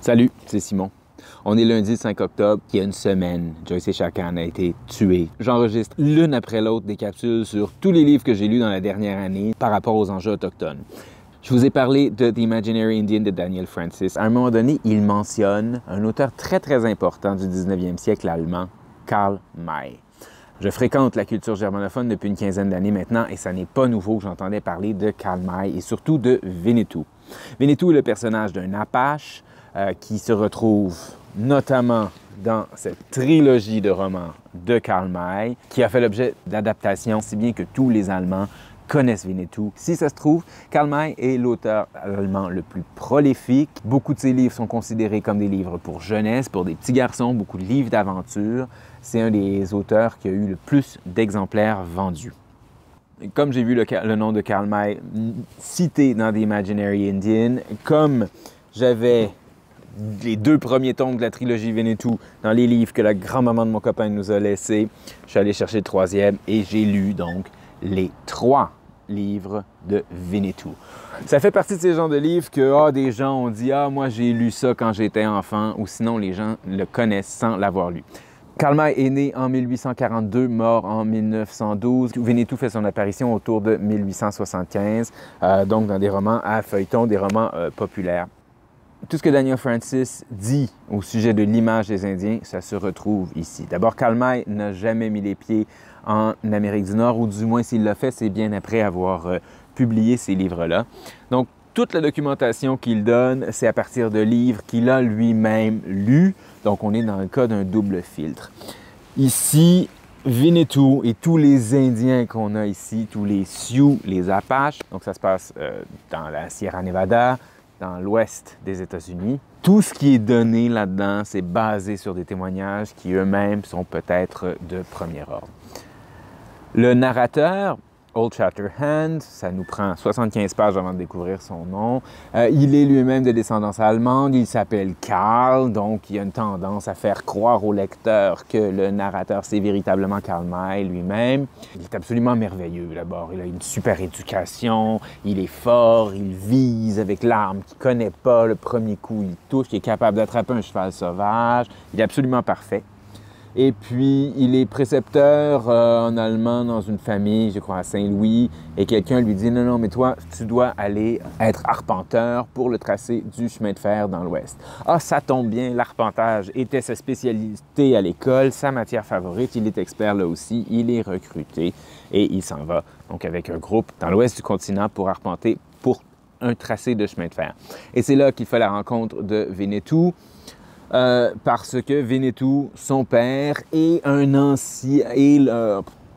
Salut, c'est Simon. On est lundi 5 octobre, il y a une semaine, Joyce Echaquan a été tué. J'enregistre l'une après l'autre des capsules sur tous les livres que j'ai lus dans la dernière année par rapport aux enjeux autochtones. Je vous ai parlé de The Imaginary Indian de Daniel Francis. À un moment donné, il mentionne un auteur très important du 19e siècle allemand, Karl May. Je fréquente la culture germanophone depuis une quinzaine d'années maintenant et ça n'est pas nouveau que j'entendais parler de Karl May et surtout de Winnetou. Winnetou est le personnage d'un Apache qui se retrouve notamment dans cette trilogie de romans de Karl May qui a fait l'objet d'adaptations, si bien que tous les Allemands connaissent Winnetou. Si ça se trouve, Karl May est l'auteur allemand le plus prolifique. Beaucoup de ses livres sont considérés comme des livres pour jeunesse, pour des petits garçons, beaucoup de livres d'aventure. C'est un des auteurs qui a eu le plus d'exemplaires vendus. Comme j'ai vu le nom de Karl May cité dans The Imaginary Indian, comme j'avais les deux premiers tomes de la trilogie Winnetou dans les livres que la grand-maman de mon copain nous a laissés, je suis allé chercher le troisième et j'ai lu donc les 3 livres de Winnetou. Ça fait partie de ces genres de livres que des gens ont dit « Ah, moi j'ai lu ça quand j'étais enfant » ou sinon les gens le connaissent sans l'avoir lu. Karl May est né en 1842, mort en 1912. Winnetou fait son apparition autour de 1875, donc dans des romans à feuilleton, des romans populaires. Tout ce que Daniel Francis dit au sujet de l'image des Indiens, ça se retrouve ici. D'abord, Karl May n'a jamais mis les pieds en Amérique du Nord, ou du moins s'il l'a fait, c'est bien après avoir publié ces livres-là. Donc, toute la documentation qu'il donne, c'est à partir de livres qu'il a lui-même lus. Donc, on est dans le cas d'un double filtre. Ici, Winnetou et tous les Indiens qu'on a ici, tous les Sioux, les Apaches, donc ça se passe dans la Sierra Nevada, dans l'ouest des États-Unis. Tout ce qui est donné là-dedans, c'est basé sur des témoignages qui eux-mêmes sont peut-être de premier ordre. Le narrateur, Old Shatterhand, ça nous prend 75 pages avant de découvrir son nom. Il est lui-même de descendance allemande, il s'appelle Karl, donc il y a une tendance à faire croire au lecteur que le narrateur, c'est véritablement Karl May lui-même. Il est absolument merveilleux d'abord, il a une super éducation, il est fort, il vise avec l'arme qu'il ne connaît pas, le premier coup il touche, il est capable d'attraper un cheval sauvage, il est absolument parfait. Et puis, il est précepteur en allemand dans une famille, je crois à Saint-Louis, et quelqu'un lui dit « Non, mais toi, tu dois aller être arpenteur pour le tracé du chemin de fer dans l'Ouest. » Ah, ça tombe bien, l'arpentage était sa spécialité à l'école, sa matière favorite, il est expert là aussi, il est recruté et il s'en va donc avec un groupe dans l'Ouest du continent pour arpenter pour un tracé de chemin de fer. Et c'est là qu'il fait la rencontre de Winnetou. Parce que Winnetou, son père, est un ancien,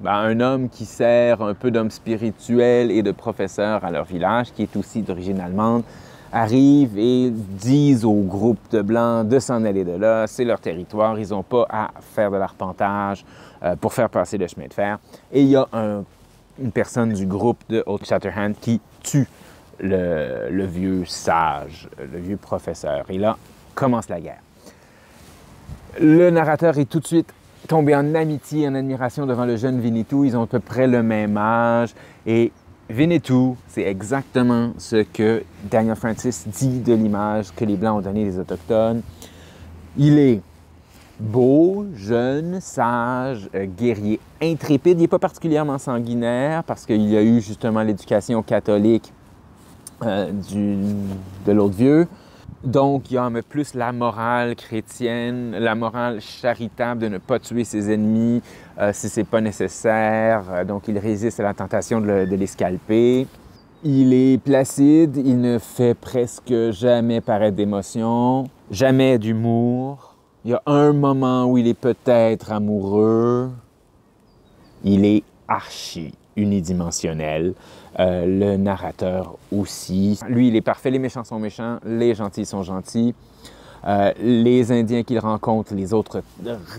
un homme qui sert un peu d'homme spirituel et de professeur à leur village, qui est aussi d'origine allemande, arrivent et disent au groupe de Blancs de s'en aller de là, c'est leur territoire, ils n'ont pas à faire de l'arpentage pour faire passer le chemin de fer. Et il y a une personne du groupe de Old Shatterhand qui tue le vieux sage, le vieux professeur. Et là, commence la guerre. Le narrateur est tout de suite tombé en amitié, en admiration devant le jeune Winnetou. Ils ont à peu près le même âge. Et Winnetou, c'est exactement ce que Daniel Francis dit de l'image que les Blancs ont donnée des Autochtones. Il est beau, jeune, sage, guerrier, intrépide. Il n'est pas particulièrement sanguinaire parce qu'il y a eu justement l'éducation catholique de l'autre vieux. Donc, il y a plus la morale chrétienne, la morale charitable de ne pas tuer ses ennemis si ce n'est pas nécessaire. Donc, il résiste à la tentation de les scalper. Il est placide, il ne fait presque jamais paraître d'émotion, jamais d'humour. Il y a un moment où il est peut-être amoureux. Il est archi unidimensionnel. Le narrateur aussi. Lui, il est parfait. Les méchants sont méchants, les gentils sont gentils. Les Indiens qu'il rencontre, les autres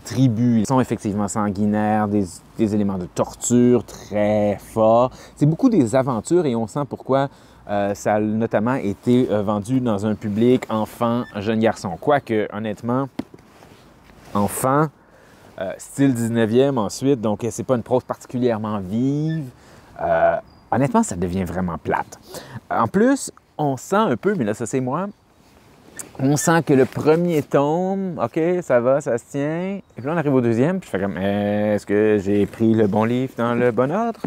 tribus, sont effectivement sanguinaires, des éléments de torture très forts. C'est beaucoup des aventures et on sent pourquoi ça a notamment été vendu dans un public enfant, jeune garçon. Quoique, honnêtement, enfant, style 19e ensuite, donc c'est pas une prose particulièrement vive. Honnêtement, ça devient vraiment plate. En plus, on sent un peu, mais là, ça c'est moi, On sent que le premier tombe, OK, ça va, ça se tient. Et puis là, on arrive au deuxième, puis je fais comme, est-ce que j'ai pris le bon livre dans le bon ordre?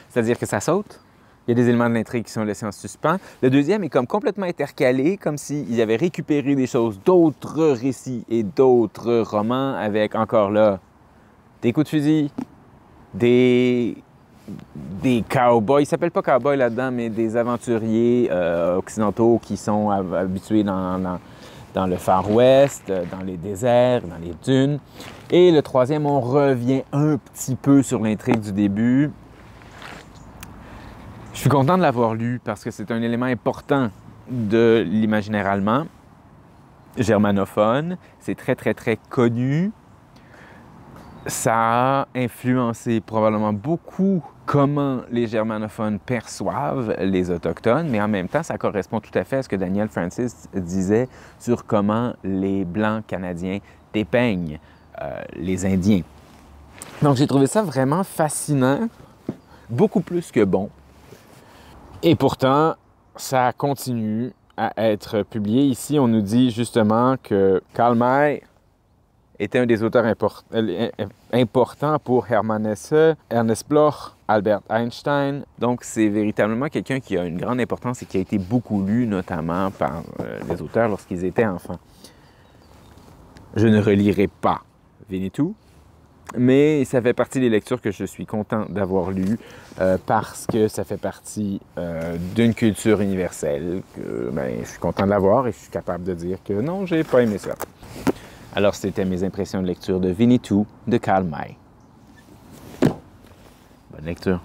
C'est-à-dire que ça saute. Il y a des éléments de l'intrigue qui sont laissés en suspens. Le deuxième est comme complètement intercalé, comme s'il avait récupéré des choses d'autres récits et d'autres romans avec, encore là, des coups de fusil, des cow-boys. Ils ne s'appellent pas cow-boys là-dedans, mais des aventuriers occidentaux qui sont habitués dans le Far West, dans les déserts, dans les dunes. Et le troisième, on revient un petit peu sur l'intrigue du début. Je suis content de l'avoir lu parce que c'est un élément important de l'imaginaire allemand, germanophone. C'est très, très, très connu. Ça a influencé probablement beaucoup comment les germanophones perçoivent les Autochtones, mais en même temps, ça correspond tout à fait à ce que Daniel Francis disait sur comment les Blancs canadiens dépeignent les Indiens. Donc, j'ai trouvé ça vraiment fascinant, beaucoup plus que bon. Et pourtant, ça continue à être publié. Ici, on nous dit justement que Karl May était un des auteurs importants pour Hermann Hesse, Ernest Bloch, Albert Einstein. Donc, c'est véritablement quelqu'un qui a une grande importance et qui a été beaucoup lu, notamment par les auteurs lorsqu'ils étaient enfants. Je ne relirai pas Winnetou, mais ça fait partie des lectures que je suis content d'avoir lues parce que ça fait partie d'une culture universelle. Je suis content de l'avoir et je suis capable de dire que non, j'ai pas aimé ça. Alors, c'était mes impressions de lecture de Winnetou de Karl May. Bonne lecture.